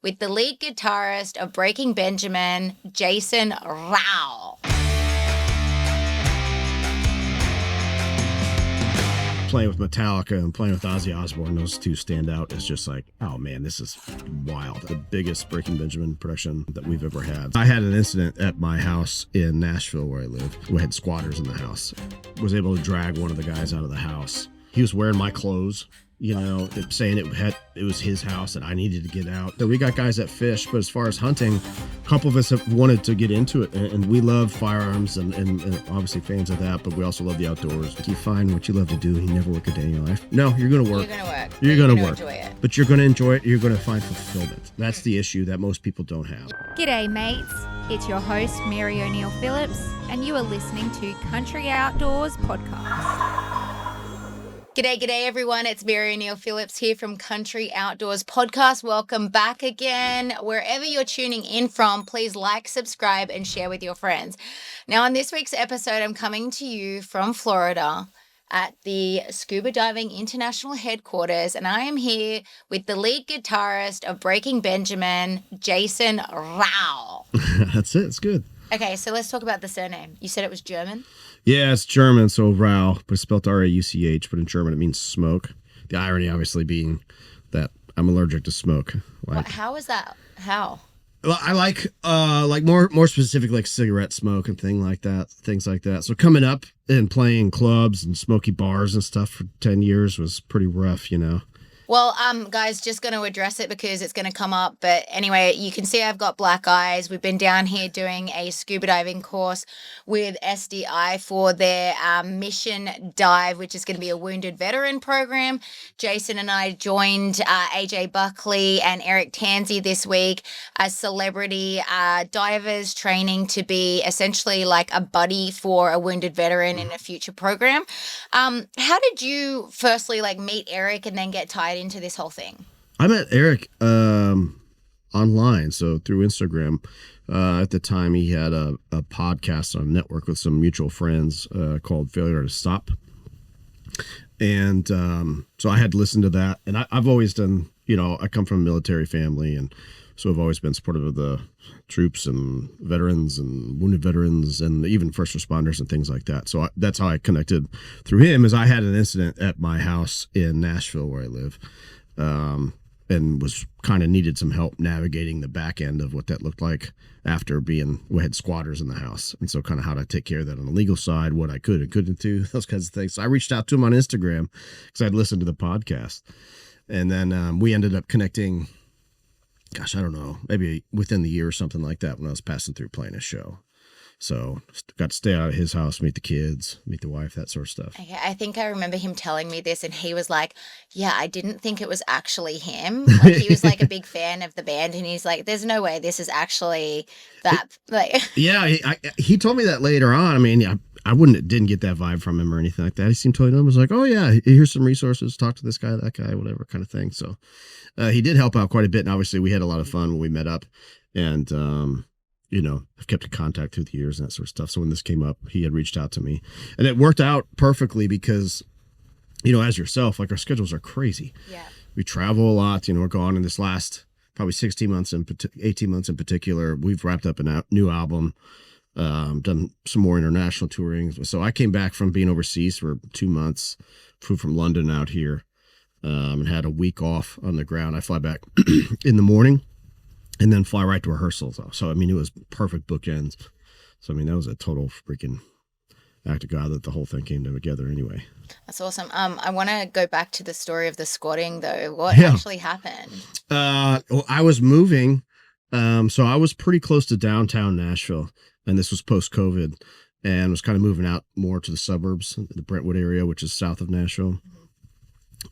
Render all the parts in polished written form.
with the lead guitarist of Breaking Benjamin, Jasen Rauch. Playing with Metallica and playing with Ozzy Osbourne, those two stand out as just like, oh man, this is wild. The biggest Breaking Benjamin production that we've ever had. I had an incident at my house in Nashville where I live. We had squatters in the house. Was able to drag one of the guys out of the house. He was wearing my clothes, saying it was his house and I needed to get out. So we got guys that fish, but as far as hunting, a couple of us have wanted to get into it, and we love firearms and obviously fans of that, but we also love the outdoors. You find what you love to do, you never work a day in your life. No, you're going to work. You're going to work. Enjoy it. But you're going to enjoy it. You're going to find fulfillment. That's the issue that most people don't have. G'day mates, it's your host Mary O'Neill Phillips, and you are listening to Country Outdoors Podcast. G'day everyone. It's Mary O'Neill Phillips here from Country Outdoors Podcast. Welcome back again. Wherever you're tuning in from, please like, subscribe, and share with your friends. Now, on this week's episode, I'm coming to you from Florida at the Scuba Diving International Headquarters, and I am here with the lead guitarist of Breaking Benjamin, Jasen Rauch. That's it. It's good. Okay, so let's talk about the surname. You said it was German? Yeah, it's German, so Rauch, but it's spelled R-A-U-C-H, but in German it means smoke. The irony, obviously, being that I'm allergic to smoke. How is that? How? Well, I like more specific, like cigarette smoke and things like that. So coming up and playing clubs and smoky bars and stuff for 10 years was pretty rough, Well, guys, just going to address it because it's going to come up. But anyway, you can see I've got black eyes. We've been down here doing a scuba diving course with SDI for their mission dive, which is going to be a wounded veteran program. Jasen and I joined AJ Buckley and Eric Tansey this week as celebrity divers training to be essentially like a buddy for a wounded veteran in a future program. How did you firstly meet Eric and then get tied into this whole thing? I met Eric online, so through Instagram. At the time, he had a podcast on a network with some mutual friends called Failure to Stop. And so I had listened to that. And I've always done, I come from a military family, and so I've always been supportive of the troops and veterans and wounded veterans and even first responders and things like that. So that's how I connected through him. Is I had an incident at my house in Nashville where I live, and was kind of needed some help navigating the back end of what that looked like after we had squatters in the house. And so kind of how to take care of that on the legal side, what I could and couldn't do, those kinds of things. So I reached out to him on Instagram because I'd listened to the podcast. And then we ended up connecting, gosh, I don't know, maybe within the year or something like that when I was passing through playing a show. So got to stay out of his house, meet the kids, meet the wife, that sort of stuff. Okay, I think I remember him telling me this, and he was like, yeah, I didn't think it was actually him. He was a big fan of the band, and he's like, there's no way this is actually that. Yeah, he told me that later on. I mean, I didn't get that vibe from him or anything like that. He seemed totally normal. I was like, oh yeah, here's some resources, talk to this guy, that guy, whatever kind of thing. So he did help out quite a bit, and obviously we had a lot of fun when we met up, and I've kept in contact through the years and that sort of stuff. So when this came up, he had reached out to me, and it worked out perfectly because, as yourself, our schedules are crazy. Yeah. We travel a lot, we're gone in this last probably 18 months in particular. We've wrapped up a new album, done some more international touring. So I came back from being overseas for 2 months, flew from London out here, and had a week off on the ground. I fly back in the morning and then fly right to rehearsals. So, it was perfect bookends. So, that was a total freaking act of God that the whole thing came together anyway. That's awesome. I want to go back to the story of the squatting, though. What actually happened? Well, I was moving. So I was pretty close to downtown Nashville, and this was post-COVID, and was kind of moving out more to the suburbs, the Brentwood area, which is south of Nashville.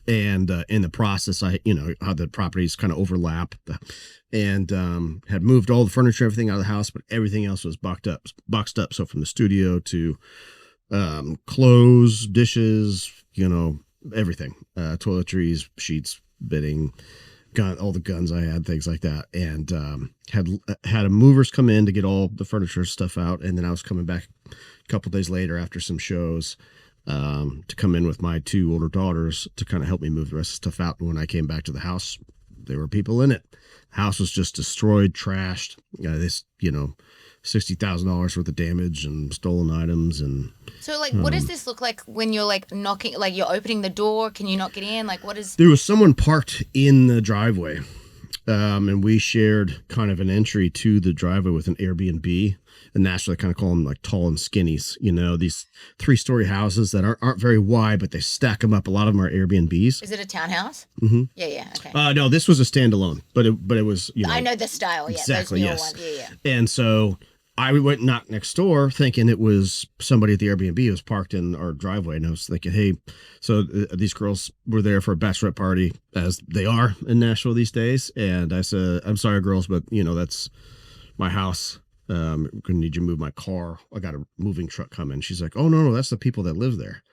And in the process, how the properties kind of overlap, and had moved all the furniture, everything out of the house, but everything else was boxed up. So from the studio to clothes, dishes, everything, toiletries, sheets, bedding, all the guns I had, things like that, and had movers come in to get all the furniture stuff out, and then I was coming back a couple days later after some shows. To come in with my 2 older daughters to kind of help me move the rest of the stuff out. And when I came back to the house, there were people in it. House was just destroyed, trashed. This, $60,000 worth of damage and stolen items. And So, like, what does this look like when you're, like, knocking, like, you're opening the door? Can you not get in? Like, what is... There was someone parked in the driveway, and we shared kind of an entry to the driveway with an Airbnb. In Nashville, they kind of call them, like, tall and skinnies. These 3-story houses that aren't very wide, but they stack them up. A lot of them are Airbnbs. Is it a townhouse? Mm-hmm. Yeah, okay. No, this was a standalone, but it was, I know the style, yeah. Exactly, those newer yes. ones. Yeah. And so I went and knocked next door thinking it was somebody at the Airbnb who was parked in our driveway. And I was thinking, hey, so these girls were there for a bachelorette party, as they are in Nashville these days. And I said, I'm sorry, girls, but, that's my house. I'm going to need you to move my car. I got a moving truck coming. She's like, oh, no, that's the people that live there.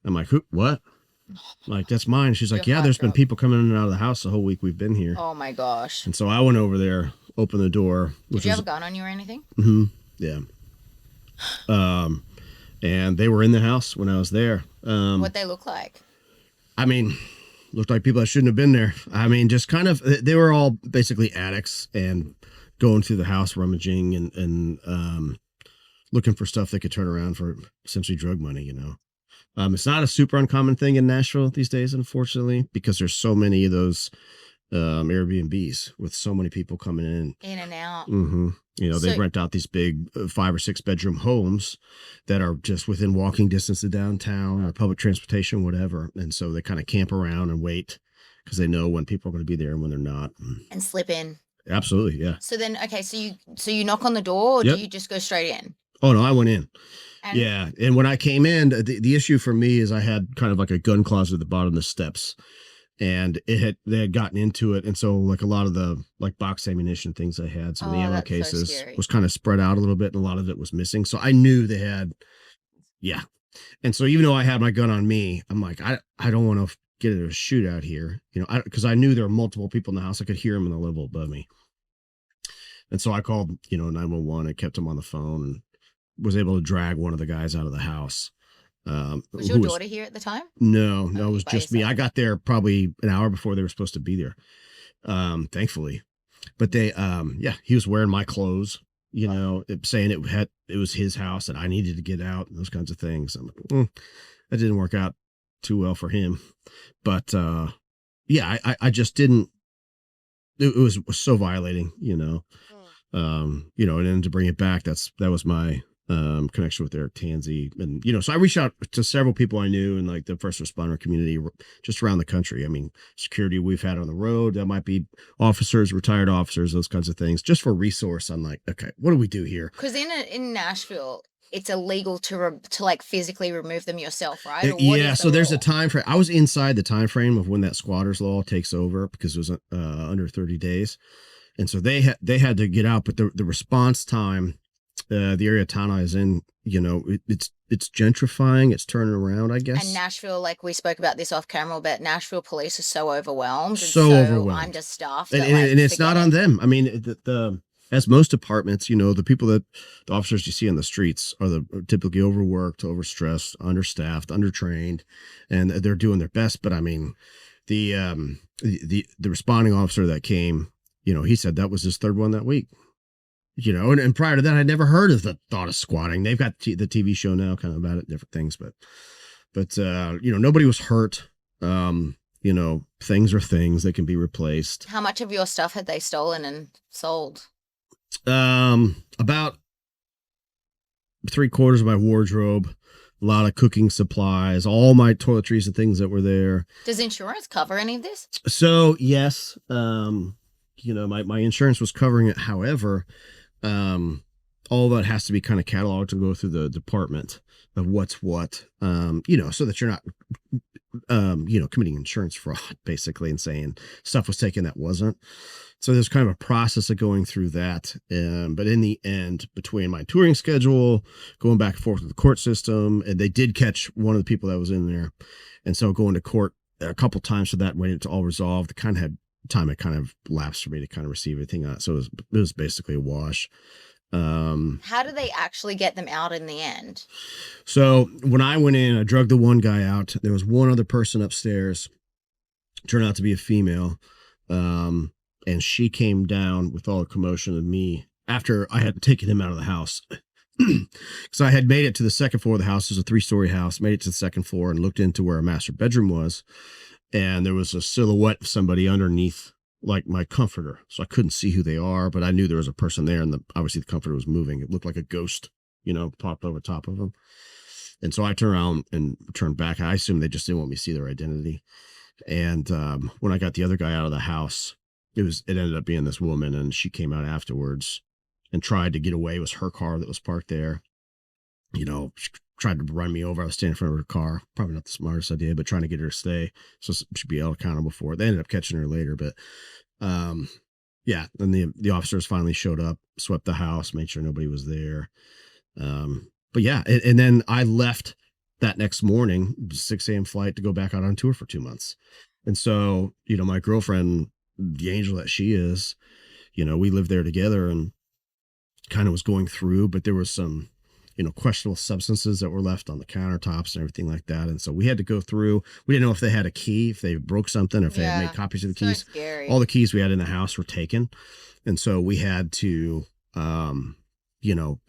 I'm like, who? What? Like, that's mine. She's like, yeah, there's been people coming in and out of the house the whole week we've been here. Oh, my gosh. And so I went over there, opened the door. Did you have a gun on you or anything? Mm-hmm. Yeah. And they were in the house when I was there. What'd they look like? I mean, looked like people that shouldn't have been there. I mean, just kind of, they were all basically addicts and going through the house, rummaging and looking for stuff they could turn around for essentially drug money, It's not a super uncommon thing in Nashville these days, unfortunately, because there's so many of those Airbnbs with so many people coming in and out. Mm-hmm. They rent out these big 5 or 6 bedroom homes that are just within walking distance of downtown or public transportation, whatever. And so they kind of camp around and wait because they know when people are going to be there and when they're not. And slip in. Absolutely, yeah. So then, okay, so you knock on the door, or Yep. do you just go straight in? Oh no, I went in. And yeah, and when I came in, the issue for me is I had kind of like a gun closet at the bottom of the steps, and they had gotten into it, and so like a lot of the like box ammunition things I had, some of the ammo that's so cases scary. was kind of spread out a little bit, and a lot of it was missing. So I knew they had, yeah. And so even though I had my gun on me, I'm like, I don't want to get into a shootout here, because I knew there were multiple people in the house. I could hear them in the level above me. And so I called, 911 and kept him on the phone and was able to drag one of the guys out of the house. Was your daughter here at the time? No, it was by just me. yourself? I got there probably an hour before they were supposed to be there. Thankfully. But they, he was wearing my clothes, saying it was his house and I needed to get out and those kinds of things. I'm like, that didn't work out too well for him. But, I just didn't, it was so violating, and then to bring it back, that was my connection with Eric Tansey. And, so I reached out to several people I knew in like the first responder community just around the country. I mean, security we've had on the road, that might be officers, retired officers, those kinds of things, just for resource on like, okay, what do we do here? Because in Nashville, it's illegal to like physically remove them yourself, right? Or what Yeah, is so the there's a rule? time frame. I was inside the time frame of when that squatters law takes over because it was under 30 days. And so they had to get out, but the response time, the area of town I was in, it's gentrifying, it's turning around, I guess. And Nashville, like we spoke about this off camera, but Nashville police are so overwhelmed, and So overwhelmed. understaffed, and, that, and, like, and it's forget not it. on them. I mean, the as most departments, the people the officers you see on the streets are typically overworked, overstressed, understaffed, undertrained, and they're doing their best. But I mean, the responding officer that came, he said that was his third one that week. And prior to that, I'd never heard of the thought of squatting. They've got the TV show now kind of about it, different things, but nobody was hurt. Things are things, they can be replaced. How much of your stuff had they stolen and sold? About 3/4 of my wardrobe, a lot of cooking supplies, all my toiletries and things that were there. Does insurance cover any of this? So yes, my insurance was covering it. However, all that has to be kind of cataloged and go through the department of what's what, so that you're not, committing insurance fraud basically and saying stuff was taken that wasn't. So there's kind of a process of going through that. But in the end, between my touring schedule, going back and forth with the court system, and they did catch one of the people that was in there. And so going to court a couple times for that, waiting to all resolved, kind of had time it kind of lapsed for me to kind of receive everything out. So it was basically a wash. How do they actually get them out in the end? So when I went in, I drugged the one guy out. There was one other person upstairs, turned out to be a female. And she came down with all the commotion of me after I had taken him out of the house. Because I had made it to the second floor of the house. It was a 3-story house, made it to the second floor and looked into where a master bedroom was. And there was a silhouette of somebody underneath like my comforter. So I couldn't see who they are, but I knew there was a person there, and obviously the comforter was moving. It looked like a ghost, popped over top of them. And so I turned around and turned back. I assumed they just didn't want me to see their identity. And when I got the other guy out of the house, it ended up being this woman, and she came out afterwards and tried to get away. It was her car that was parked there. She tried to run me over. I was standing in front of her car. Probably not the smartest idea, but trying to get her to stay so she'd be held accountable for it. They ended up catching her later, but yeah. And the officers finally showed up, swept the house, made sure nobody was there. But yeah, and then I left that next morning, 6 a.m. flight to go back out on tour for 2 months. And so, my girlfriend, the angel that she is, we lived there together and kind of was going through, but there was some, questionable substances that were left on the countertops and everything like that. And so we had to go through. We didn't know if they had a key, if they broke something, or if they had made copies of the keys. Scary. All the keys we had in the house were taken. And so we had to,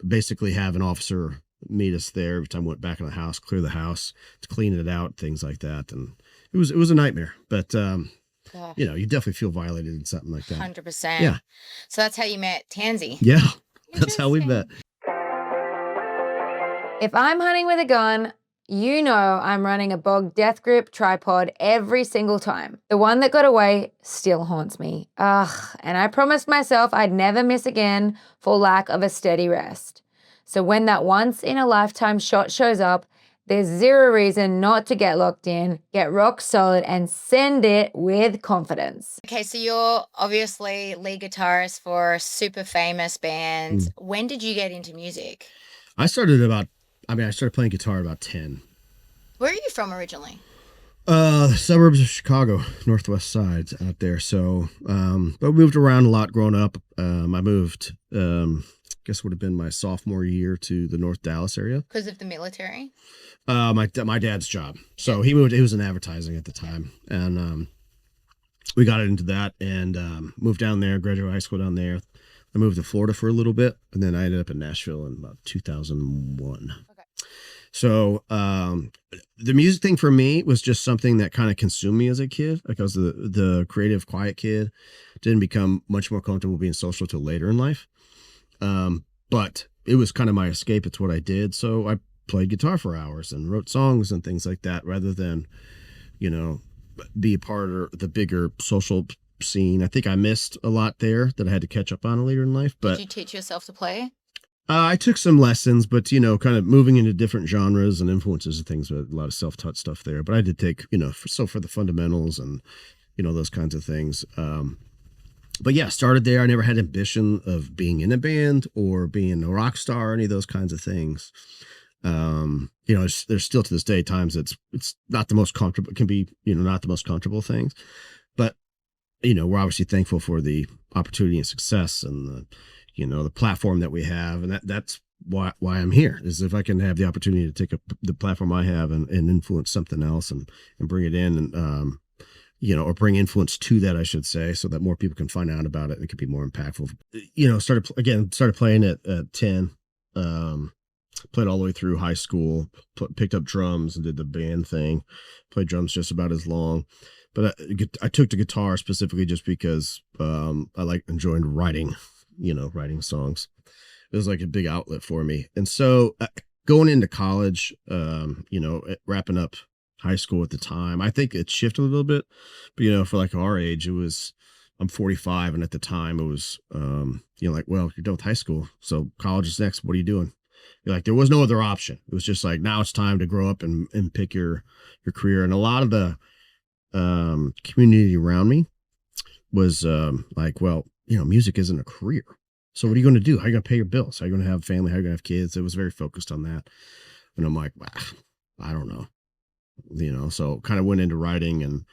basically have an officer meet us there every time we went back in the house, clear the house, to clean it out, things like that. And it was a nightmare, but, you definitely feel violated in something like that. 100%. Yeah. So that's how you met Tansy. Yeah. That's how we met. If I'm hunting with a gun, I'm running a bog death grip tripod every single time. The one that got away still haunts me. And I promised myself I'd never miss again for lack of a steady rest. So when that once in a lifetime shot shows up, there's zero reason not to get locked in, get rock solid, and send it with confidence. Okay, so you're obviously lead guitarist for a super famous band. When did you get into music? I started playing guitar about 10. Where are you from originally? The suburbs of Chicago, northwest side out there. So, but we moved around a lot growing up. I moved, guess would have been my sophomore year to the North Dallas area. Because of the military? My dad's job. So he was in advertising at the time. And, we got into that and, moved down there, graduated high school down there. I moved to Florida for a little bit, and then I ended up in Nashville in about 2001. Okay. So the music thing for me was just something that kind of consumed me as a kid. Like I was the creative, quiet kid. Didn't become much more comfortable being social till later in life. But it was kind of my escape. It's what I did. So I played guitar for hours and wrote songs and things like that, rather than, be a part of the bigger social scene. I think I missed a lot there that I had to catch up on later in life. But did you teach yourself to play? I took some lessons, but kind of moving into different genres and influences and things, with a lot of self-taught stuff there. But I did take, for the fundamentals and those kinds of things. But yeah, started there. I never had ambition of being in a band or being a rock star or any of those kinds of things. There's still to this day times it's not the most comfortable. It can be not the most comfortable things, but we're obviously thankful for the opportunity and success and the platform that we have. And that's why I'm here, is if I can have the opportunity to take the platform I have and influence something else and bring it in and, or bring influence to that, I should say, so that more people can find out about it and it can be more impactful. Started playing at 10, played all the way through high school, picked up drums and did the band thing, played drums just about as long. But I took the guitar specifically just because I enjoyed writing, writing songs. It was like a big outlet for me. And so going into college, wrapping up high school at the time, I think it shifted a little bit. But, for like our age, I'm 45. And at the time it was, well, you're done with high school. So college is next. What are you doing? There was no other option. It was just like, now it's time to grow up and pick your career. And a lot of the community around me was music isn't a career. So what are you going to do? How are you going to pay your bills? How are you going to have family? How are you going to have kids? It was very focused on that. And I'm like, I don't know. So kind of went into writing, and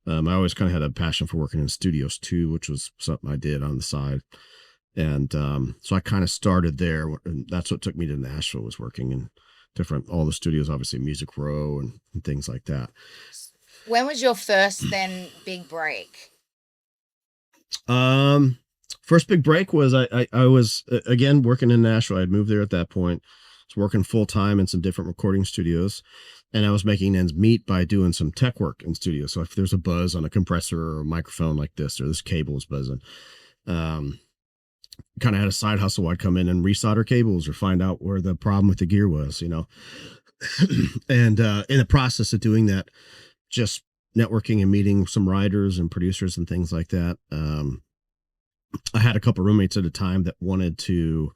I always kind of had a passion for working in studios too, which was something I did on the side. And so I kind of started there, and that's what took me to Nashville, was working in all the studios, obviously Music Row and things like that. When was your first then big break? First big break was I was again working in Nashville. I'd moved there at that point. I was working full time in some different recording studios, and I was making ends meet by doing some tech work in studio. So if there's a buzz on a compressor or a microphone like this, or this cable is buzzing, kind of had a side hustle. I'd come in and resolder cables or find out where the problem with the gear was, you know. And in the process of doing that, just networking and meeting some writers and producers and things like that. I had a couple roommates at a time that wanted to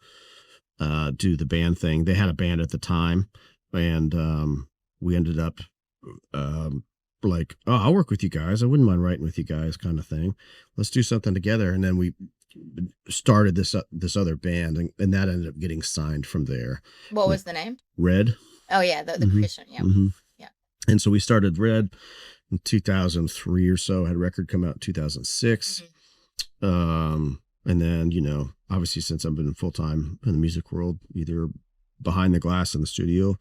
do the band thing. They had a band at the time, and we ended up like, oh, I'll work with you guys. I wouldn't mind writing with you guys, kind of thing. Let's do something together. And then we started this other band, and that ended up getting signed from there. What was the name? Red. Oh yeah, the Christian. Yeah. Yeah. And so we started Red in 2003 or so. Had a record come out in 2006. And then, you know, obviously since I've been full time in the music world, either behind the glass in the studio,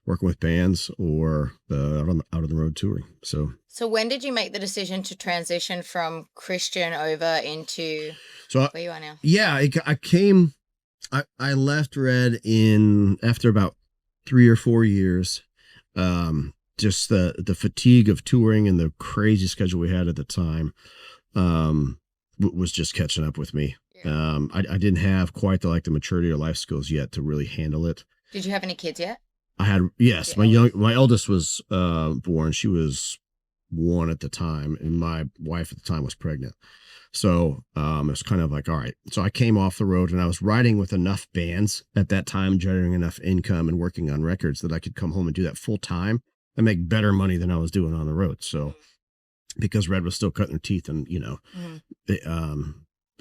working with bands, or out of the road touring. So when did you make the decision to transition from Christian over into where you are now? Yeah, I left Red after about 3 or 4 years. Just the fatigue of touring and the crazy schedule we had at the time, was just catching up with me. Yeah. I didn't have quite the maturity or life skills yet to really handle it. Did you have any kids yet? I had, yes. My eldest was born. She was 1 at the time, and my wife at the time was pregnant. So it's kind of like, all right. So I came off the road, and I was writing with enough bands at that time, generating enough income and working on records that I could come home and do that full time and make better money than I was doing on the road. So because Red was still cutting their teeth, and, you know,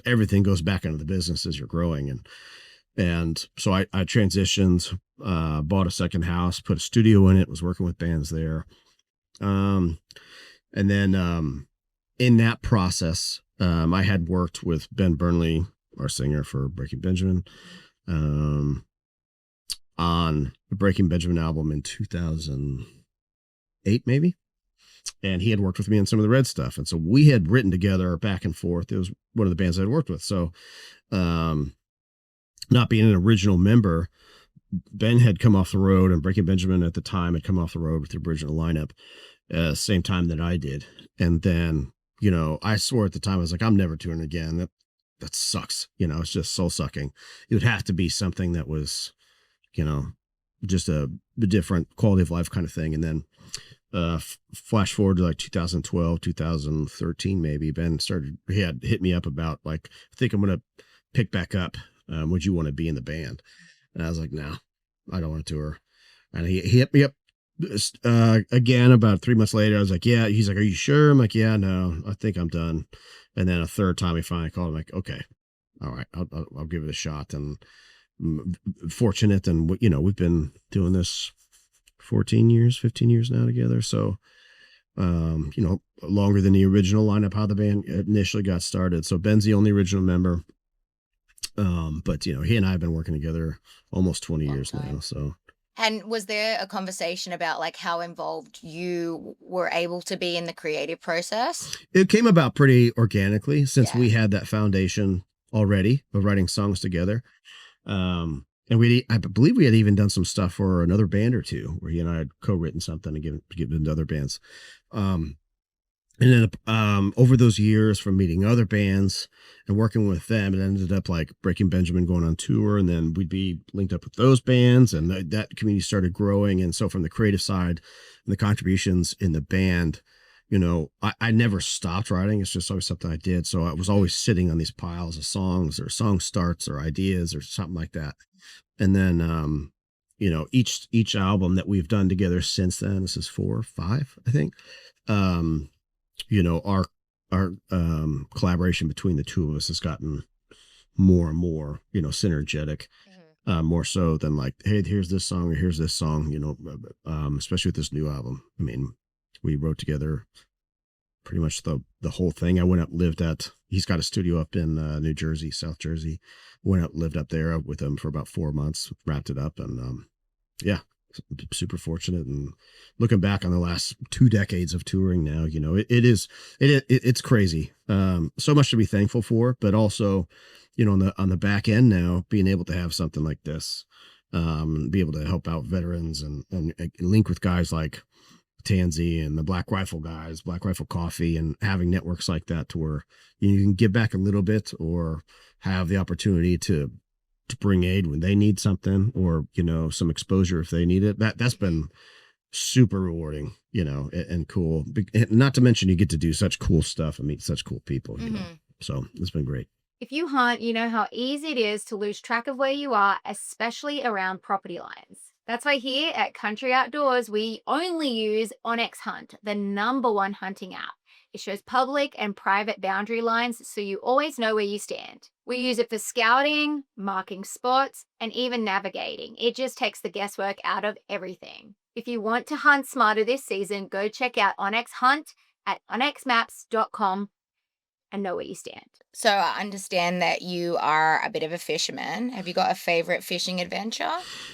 everything goes back into the business as you're growing. And so I transitioned, bought a second house, put a studio in it, was working with bands there. And then in that process, I had worked with Ben Burnley, our singer for Breaking Benjamin, on the Breaking Benjamin album in 2008, maybe. And he had worked with me on some of the Red stuff. And so we had written together back and forth. It was one of the bands I'd worked with. So, not being an original member, Ben had come off the road, and Breaking Benjamin at the time had come off the road with the original lineup, same time that I did. And then, you know, I swore at the time, I was like, I'm never touring again. That sucks. You know, it's just soul sucking. It would have to be something that was, you know, just a different quality of life kind of thing. And then, flash forward to 2012, 2013, maybe, Ben he had hit me up about I think I'm going to pick back up. Would you want to be in the band? And I was like, no, I don't want to tour. And he hit me up again about 3 months later. I was like, yeah. He's like, are you sure? I'm like, yeah, no, I think I'm done. And then a third time he finally called. I'm like, okay, all right, I'll give it a shot. And I'm fortunate, and you know, we've been doing this 15 years now together. So, you know, longer than the original lineup, how the band initially got started. So Ben's the only original member. But you know, he and I have been working together almost 20 years now. So. And was there a conversation about how involved you were able to be in the creative process? It came about pretty organically, since we had that foundation already of writing songs together. And I believe we had even done some stuff for another band or two, where he and I had co-written something and given to other bands. And then over those years, from meeting other bands and working with them, it ended up Breaking Benjamin going on tour, and then we'd be linked up with those bands, and that community started growing. And so from the creative side and the contributions in the band, you know, I never stopped writing. It's just always something I did. So I was always sitting on these piles of songs, or song starts, or ideas, or something like that. And then, you know, each album that we've done together since then, this is 4 or 5, I think, you know, our collaboration between the two of us has gotten more and more, you know, synergetic, more so than hey, here's this song, or here's this song, you know, especially with this new album. I mean, we wrote together pretty much the whole thing. I went up, he's got a studio up in New Jersey, South Jersey. Went up, lived up there with him for about 4 months, wrapped it up, and yeah. super fortunate. And looking back on the last 2 decades of touring now, it's crazy. So much to be thankful for, but also, on the back end now, being able to have something like this, be able to help out veterans and link with guys like Tansy and the Black Rifle guys, Black Rifle Coffee, and having networks like that to where you can give back a little bit or have the opportunity to bring aid when they need something, or, some exposure if they need it. That's been super rewarding, and cool. Not to mention you get to do such cool stuff and meet such cool people, so it's been great. If you hunt, you know how easy it is to lose track of where you are, especially around property lines. That's why here at Country Outdoors, we only use onX Hunt, the #1 hunting app. It shows public and private boundary lines, so you always know where you stand. We use it for scouting, marking spots, and even navigating. It just takes the guesswork out of everything. If you want to hunt smarter this season, go check out onX Hunt at onxmaps.com and know where you stand. So I understand that you are a bit of a fisherman. Have you got a favorite fishing adventure?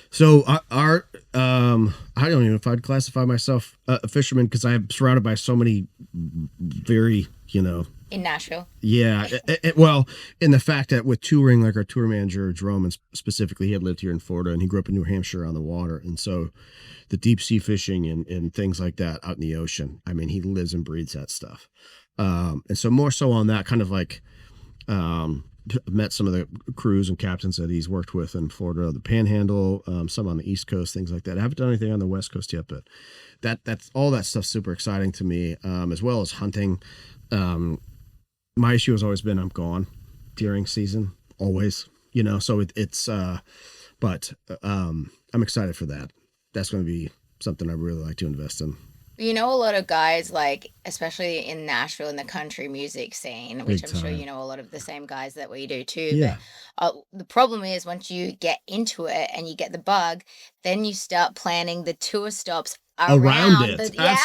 So I don't even know if I'd classify myself a fisherman, because I'm surrounded by so many very, In Nashville? Yeah. Well, in the fact that with touring, like our tour manager, Jerome, and specifically, he had lived here in Florida and he grew up in New Hampshire on the water. And so the deep sea fishing and things like that out in the ocean, I mean, he lives and breathes that stuff. And so more so on that kind of like, met some of the crews and captains that he's worked with in Florida, the Panhandle, some on the East Coast, things like that. I haven't done anything on the West Coast yet, but that's all that stuff's super exciting to me, as well as hunting. My issue has always been I'm gone during season, always, so but I'm excited for that. That's going to be something I really like to invest in. A lot of guys, like, especially in Nashville in the country music scene, which Big I'm sure time. you know a lot of the same guys that we do too. Yeah. But the problem is once you get into it and you get the bug, then you start planning the tour stops around it. Yeah.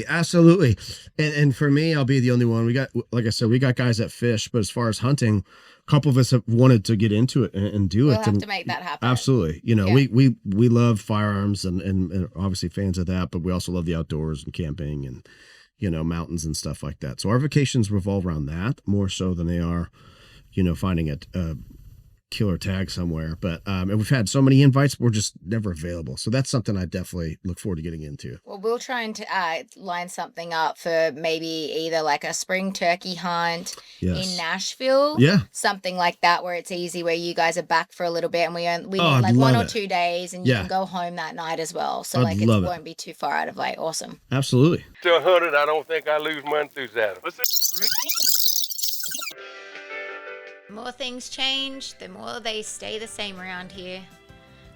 Absolutely. And for me, I'll be the only one. Like I said, we got guys that fish, but as far as hunting, a couple of us have wanted to get into it and do We'll it. have to make that happen. Absolutely. Yeah. We love firearms and obviously fans of that, but we also love the outdoors and camping and, mountains and stuff like that. So our vacations revolve around that more so than they are, finding a killer tag somewhere. But and we've had so many invites, we're just never available. So that's something I definitely look forward to getting into. Well, we'll try and line something up for maybe either like a spring turkey hunt in Nashville. Yeah. Something like that where it's easy, where you guys are back for a little bit and we need I'd like 1 or love it. 2 days and you can go home that night as well. So I'd like love it. won't be too far out of like awesome. Absolutely. To 100, I don't think I lose my enthusiasm. The more things change, the more they stay the same around here.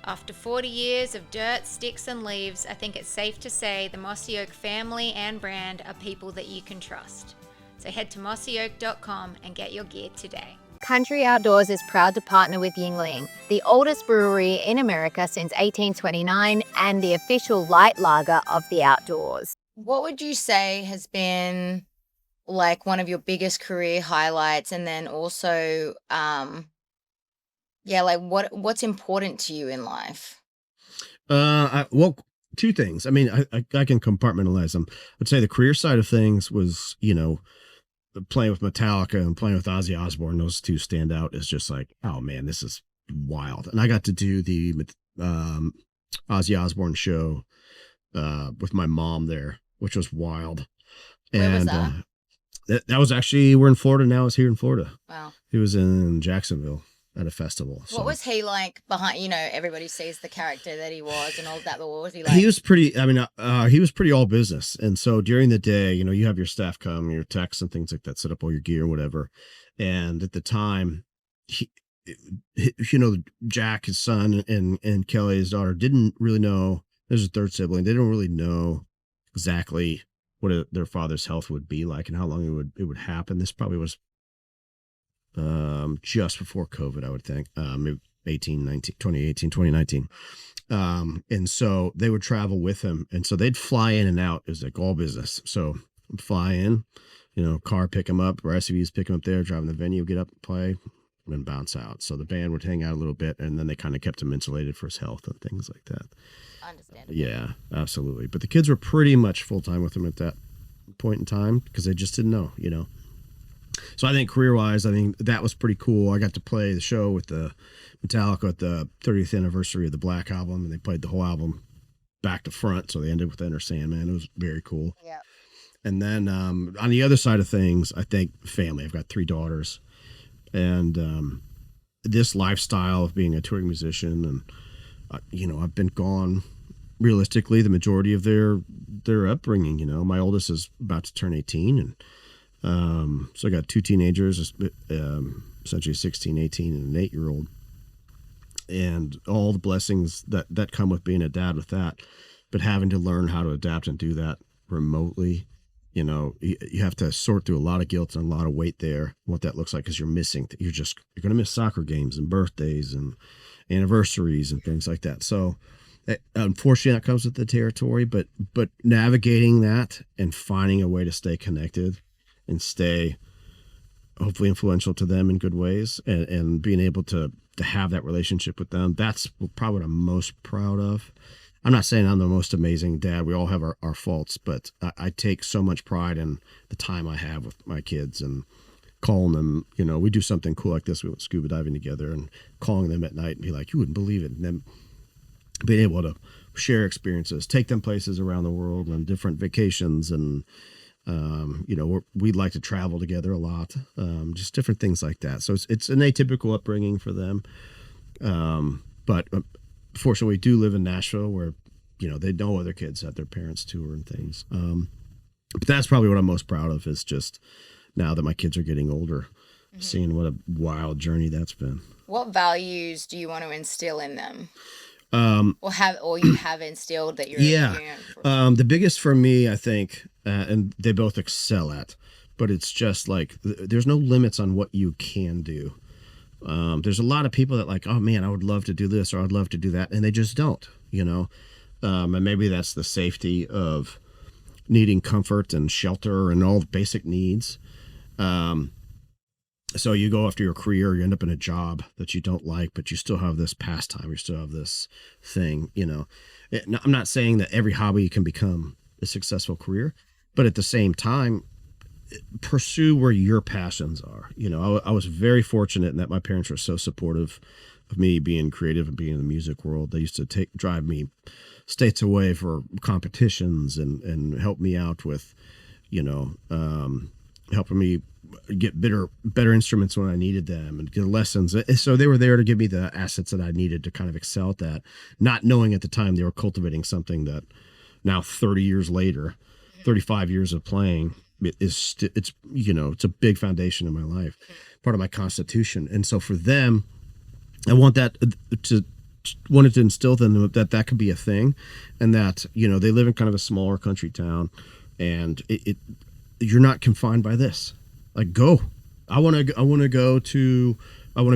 After 40 years of dirt, sticks and leaves, I think it's safe to say the Mossy Oak family and brand are people that you can trust. So head to mossyoak.com and get your gear today. Country Outdoors is proud to partner with Yuengling, the oldest brewery in America since 1829 and the official light lager of the outdoors. What would you say has been like one of your biggest career highlights, and then also like what's important to you in life? Well, 2 things. I mean, I can compartmentalize them. I'd say the career side of things was, playing with Metallica and playing with Ozzy Osbourne. Those 2 stand out as just like, oh man, this is wild. And I got to do the Ozzy Osbourne show with my mom there, which was wild. Where was that? That was actually, we're in Florida now. It's here in Florida. Wow. He was in Jacksonville at a festival. What was he like behind, everybody sees the character that he was and all that, but what was he like? He was pretty, he was pretty all business. And so during the day, you have your staff come, your techs and things like that, set up all your gear and whatever. And at the time, Jack, his son, and Kelly, his daughter, didn't really know, there's a 3rd sibling. They didn't really know exactly what their father's health would be like and how long it would happen. This probably was just before COVID, I would think, maybe 2019. And so they would travel with him. And so they'd fly in and out. It was like all business. So fly in, car, pick him up, or SUVs, pick him up there, driving the venue, get up, play, and bounce out. So the band would hang out a little bit, and then they kind of kept him insulated for his health and things like that. Understandable. Yeah, absolutely. But the kids were pretty much full time with him at that point in time because they just didn't know, you know. So I think career-wise, I think that was pretty cool. I got to play the show with the Metallica at the 30th anniversary of the Black Album, and they played the whole album back to front. So they ended with Enter Sandman. It was very cool. Yeah. And then on the other side of things, I think family. I've got 3 daughters, and this lifestyle of being a touring musician, and you know, I've been gone realistically the majority of their upbringing. You know, my oldest is about to turn 18, and so I got 2 teenagers, essentially 16, 18, and an 8-year-old, and all the blessings that come with being a dad with that, but having to learn how to adapt and do that remotely. You know, you have to sort through a lot of guilt and a lot of weight there, what that looks like, because you're missing, you're going to miss soccer games and birthdays and anniversaries and things like that. So unfortunately that comes with the territory, but navigating that and finding a way to stay connected and stay hopefully influential to them in good ways, and being able to have that relationship with them, that's probably what I'm most proud of. I'm not saying I'm the most amazing dad. We all have our faults, but I take so much pride in the time I have with my kids and calling them. You know, we do something cool like this. We went scuba diving together, and calling them at night and be like, you wouldn't believe it. And then being able to share experiences, take them places around the world and different vacations. And, you know, we'd like to travel together a lot, just different things like that. So it's an atypical upbringing for them. But fortunately, we do live in Nashville where, you know, they know other kids that their parents tour and things. But that's probably what I'm most proud of, is just now that my kids are getting older, seeing what a wild journey that's been. What values do you want to instill in them? Or you have instilled that you're the biggest for me, I think, and they both excel at, but it's just like there's no limits on what you can do. There's a lot of people that like, oh man, I would love to do this or I'd love to do that, and they just don't, you know. And maybe that's the safety of needing comfort and shelter and all the basic needs. So you go after your career, you end up in a job that you don't like, but you still have this pastime, you still have this thing, you know. I'm not saying that every hobby can become a successful career, but at the same time, pursue where your passions are. You know, I was very fortunate in that my parents were so supportive of me being creative and being in the music world. They used to drive me states away for competitions and help me out with, you know, helping me get better instruments when I needed them and get lessons. So they were there to give me the assets that I needed to kind of excel at that, not knowing at the time they were cultivating something that now 30 years later, 35 years of playing, it's you know, it's a big foundation in my life, part of my constitution. And so for them, I wanted to instill in them that could be a thing, and that, you know, they live in kind of a smaller country town, and you're not confined by this. Like, go. I want to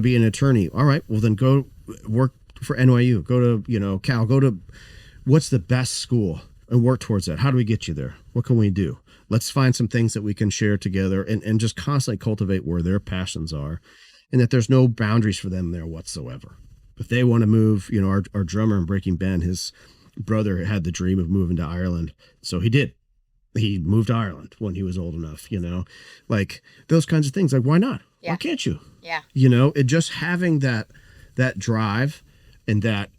be an attorney. All right, well then go work for NYU. Go to, you know, Cal. Go to what's the best school and work towards that. How do we get you there? What can we do? Let's find some things that we can share together, and just constantly cultivate where their passions are, and that there's no boundaries for them there whatsoever. If they want to move, you know, our drummer in Breaking Ben, his brother had the dream of moving to Ireland. So he did. He moved to Ireland when he was old enough, you know, like those kinds of things. Like, why not? Yeah. Why can't you? Yeah. You know, it just having that drive, and that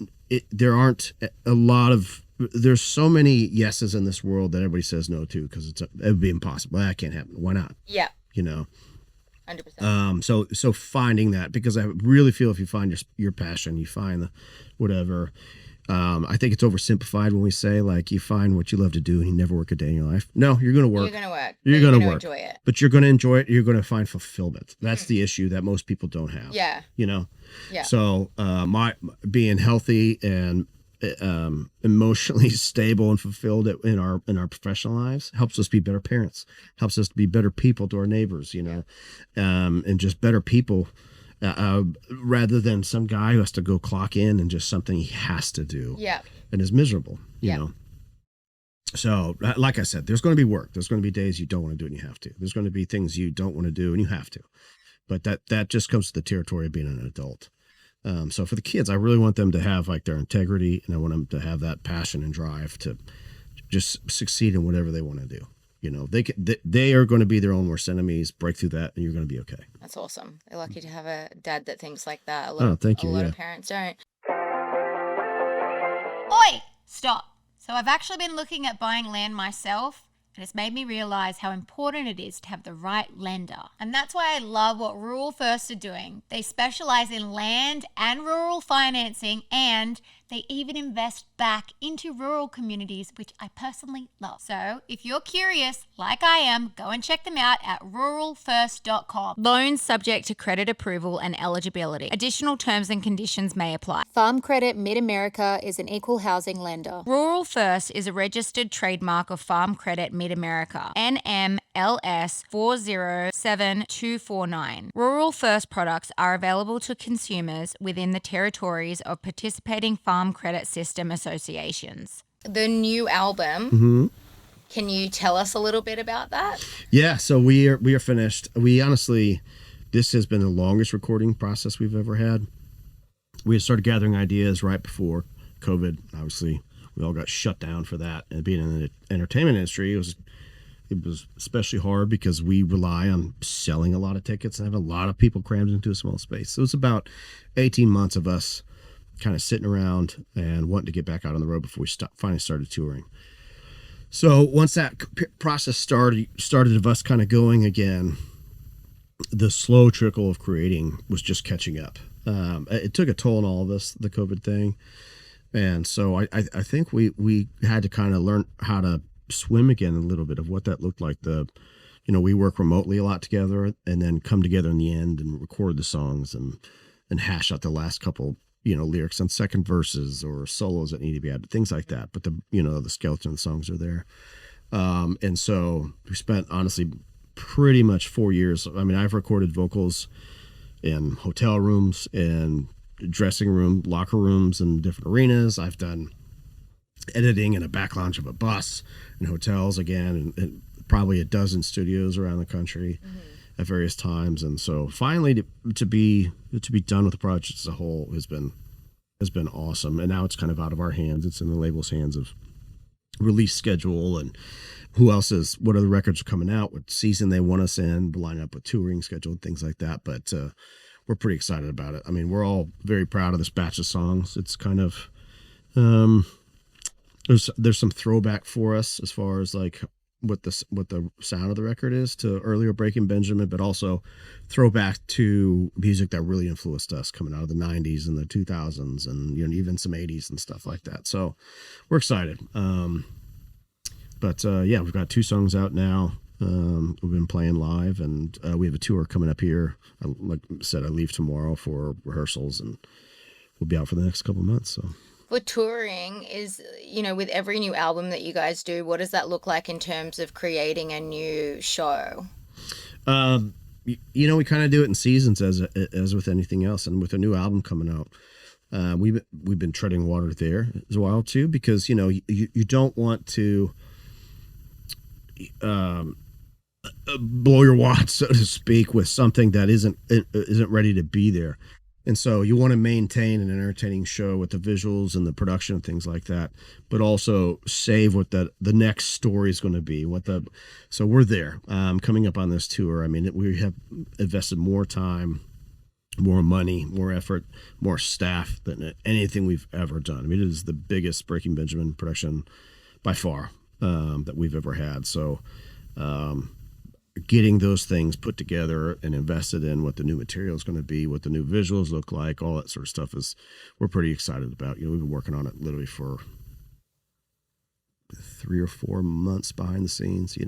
there aren't a lot of, there's so many yeses in this world that everybody says no to because it would be impossible. That can't happen. Why not? Yeah. You know? 100%. So finding that, because I really feel if you find your passion, you find the whatever. I think it's oversimplified when we say like you find what you love to do and you never work a day in your life. No, you're going to work. You're going to work. You're going to work. Enjoy it. But you're going to enjoy it. You're going to find fulfillment. That's the issue that most people don't have. Yeah. You know. Yeah. So my being healthy and emotionally stable and fulfilled in our professional lives helps us be better parents, helps us to be better people to our neighbors, you know, and just better people, rather than some guy who has to go clock in and just something he has to do and is miserable, you know. So like I said, there's going to be work. There's going to be days you don't want to do it and you have to. There's going to be things you don't want to do and you have to. but that just comes to the territory of being an adult. So for the kids, I really want them to have like their integrity, and I want them to have that passion and drive to just succeed in whatever they want to do. You know, they are going to be their own worst enemies. Break through that, and you're going to be okay. That's awesome. They're lucky to have a dad that thinks like that. A Oh, thank you. lot of parents don't. Oi! Stop. So I've actually been looking at buying land myself, and it's made me realize how important it is to have the right lender. And that's why I love what Rural First are doing. They specialize in land and rural financing, and they even invest back into rural communities, which I personally love. So if you're curious, like I am, go and check them out at ruralfirst.com. Loans subject to credit approval and eligibility. Additional terms and conditions may apply. Farm Credit Mid-America is an equal housing lender. Rural First is a registered trademark of Farm Credit Mid-America, NMLS 407249. Rural First products are available to consumers within the territories of participating farm credit system associations. The new album, can you tell us a little bit about that? Yeah, so we are finished. We honestly, this has been the longest recording process we've ever had. We had started gathering ideas right before COVID. Obviously, we all got shut down for that. And being in the entertainment industry, it was especially hard because we rely on selling a lot of tickets and having a lot of people crammed into a small space. So it was about 18 months of us kind of sitting around and wanting to get back out on the road before we finally started touring. So once that process started of us kind of going again, the slow trickle of creating was just catching up. It took a toll on all of us, the COVID thing. And so I think we had to kind of learn how to swim again a little bit of what that looked like. We work remotely a lot together and then come together in the end and record the songs and hash out the last couple lyrics on second verses or solos that need to be added, things like that. But the skeleton of the songs are there. And so we spent honestly pretty much 4 years. I mean, I've recorded vocals in hotel rooms and dressing room, locker rooms and different arenas. I've done editing in a back lounge of a bus in hotels again, and probably a dozen studios around the country at various times. And so finally to be done with the project as a whole has been awesome. And now it's kind of out of our hands. It's in the label's hands of release schedule and what other records are coming out, what season they want us in, line up with touring schedule and things like that. But we're pretty excited about it. I mean, we're all very proud of this batch of songs. It's kind of there's some throwback for us as far as like what the sound of the record is to earlier Breaking Benjamin, but also throwback to music that really influenced us coming out of the 90s and the 2000s and even some 80s and stuff like that. So we're excited. But we've got 2 songs out now. We've been playing live, and we have a tour coming up here. Like I said, I leave tomorrow for rehearsals, and we'll be out for the next couple of months. So for touring is, with every new album that you guys do, what does that look like in terms of creating a new show? We kind of do it in seasons as with anything else. And with a new album coming out, we've been treading water there as well too, because, you don't want to blow your wad, so to speak, with something that isn't ready to be there. And so you want to maintain an entertaining show with the visuals and the production and things like that, but also save what the next story is going to be. So we're there coming up on this tour. I mean, we have invested more time, more money, more effort, more staff than anything we've ever done. I mean, it is the biggest Breaking Benjamin production by far that we've ever had. So getting those things put together and invested in what the new material is going to be, what the new visuals look like, all that sort of stuff we're pretty excited about. We've been working on it literally for 3 or 4 months behind the scenes,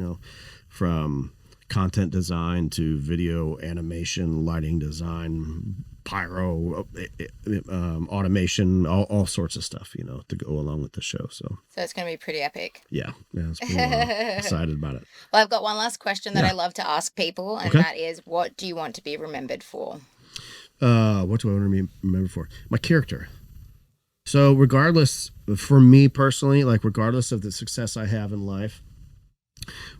from content design to video animation, lighting design, pyro, automation, all sorts of stuff, to go along with the show. So it's going to be pretty epic. Yeah, it's pretty excited about it. Well, I've got one last question that I love to ask people, and that is, what do you want to be remembered for? What do I want to be remembered for? My character. So regardless, for me personally, like regardless of the success I have in life,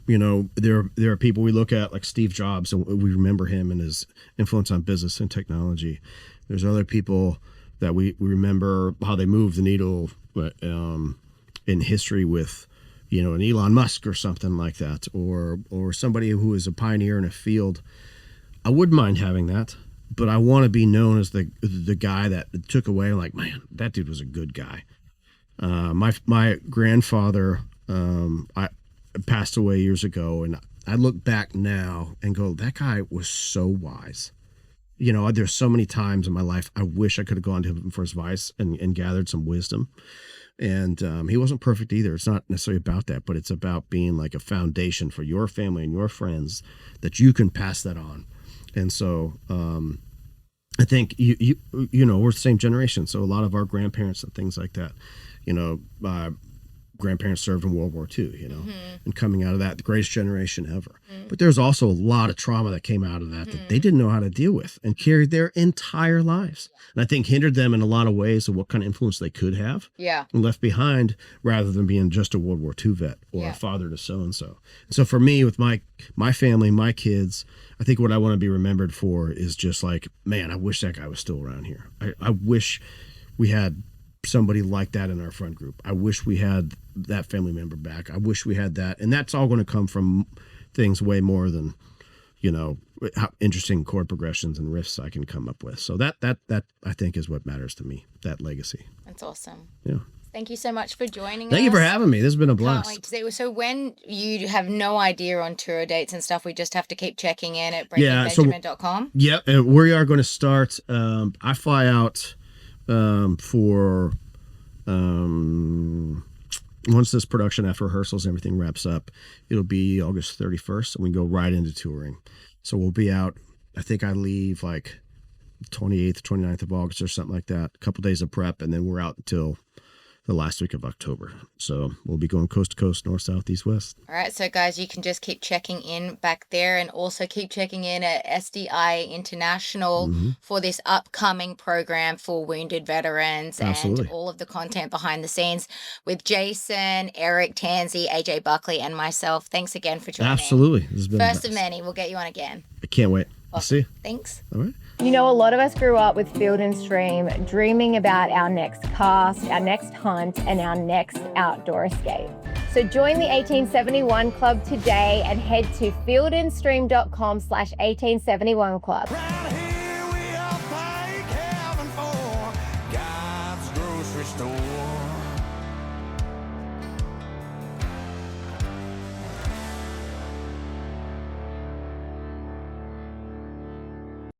You know, there are people we look at like Steve Jobs, and we remember him and his influence on business and technology. There's other people that we remember how they moved the needle in history with, you know, an Elon Musk or something like that, or somebody who is a pioneer in a field. I wouldn't mind having that, but I want to be known as the guy that took away, like, man, that dude was a good guy. My grandfather I passed away years ago, and I look back now and go, that guy was so wise. You know, there's so many times in my life I wish I could have gone to him for his advice and gathered some wisdom. And he wasn't perfect either. It's not necessarily about that, but it's about being like a foundation for your family and your friends that you can pass that on. And so I think you know, we're the same generation, so a lot of our grandparents and things like that, you know, grandparents served in World War II, you know, and coming out of that, the greatest generation ever. But there's also a lot of trauma that came out of that that they didn't know how to deal with and carried their entire lives. And I think hindered them in a lot of ways of what kind of influence they could have and left behind, rather than being just a World War II vet or a father to so-and-so. And so for me, with my family, my kids, I think what I want to be remembered for is just like, man, I wish that guy was still around here. I wish we had somebody like that in our friend group. I wish we had that family member back. I wish we had that. And that's all going to come from things way more than, you know, how interesting chord progressions and riffs I can come up with. So that I think is what matters to me, that legacy. That's awesome. Yeah. Thank you so much for joining us. Thank you for having me. This has been a blast. Can't wait to see. So when you have no idea on tour dates and stuff, we just have to keep checking in at breakingbenjamin.com. Yeah. We are going to start. I fly out for once this production, after rehearsals and everything wraps up, it'll be August 31st, and we go right into touring. So we'll be out, I think I leave like 28th, 29th of August or something like that, a couple days of prep, and then we're out until the last week of October. So we'll be going coast to coast, north, south, east, west. All right. So guys, you can just keep checking in back there, and also keep checking in at SDI International for this upcoming program for wounded veterans. Absolutely. And all of the content behind the scenes with Jason, Eric, Tansy, AJ Buckley, and myself. Thanks again for joining. Absolutely. This has been First of many. We'll get you on again. I can't wait. Awesome. See you. Thanks. All right. You know, a lot of us grew up with Field and Stream, dreaming about our next cast, our next hunt, and our next outdoor escape. So join the 1871 Club today and head to fieldandstream.com/1871club. Round here we all thank heaven for God's grocery store.